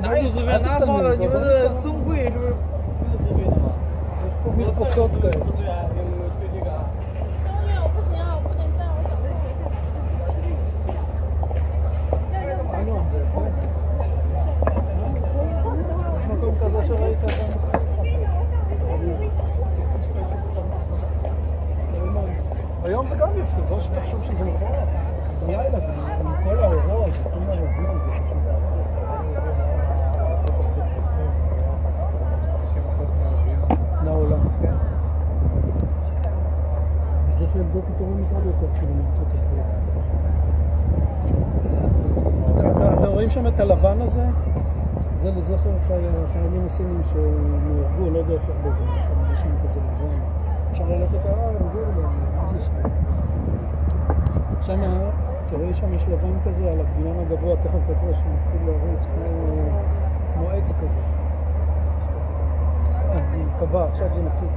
哪有随便拿包的？你们这尊贵是不是不是随便的吗？יש פה מרפסות כאלה. 对啊，有对这个啊。兄弟，我不行啊，我不能站，我想ראינו את זה, יפה. יש מקום כזה שראית גם. היום זה גם יפה, לא שתחשוב שזה מכוער. בלילה זה עם כל האורות, כל הרבים, זה חשוב. לעולם. אני חושב שזה פתרון אחד יותר כאילו מארצות הברית. אתם רואים שם את הלבן הזה? זה לזכר החיילים הסינים שנהרגו, לא יודע איך בזה, יש שם כזה לבן. אפשר ללכת שם, תראי שם יש לבן כזה על הבניין הגבוה, תכף תקרא שמתחיל להרוץ כמו עץ כזה. אני מקווה, עכשיו זה מתחיל.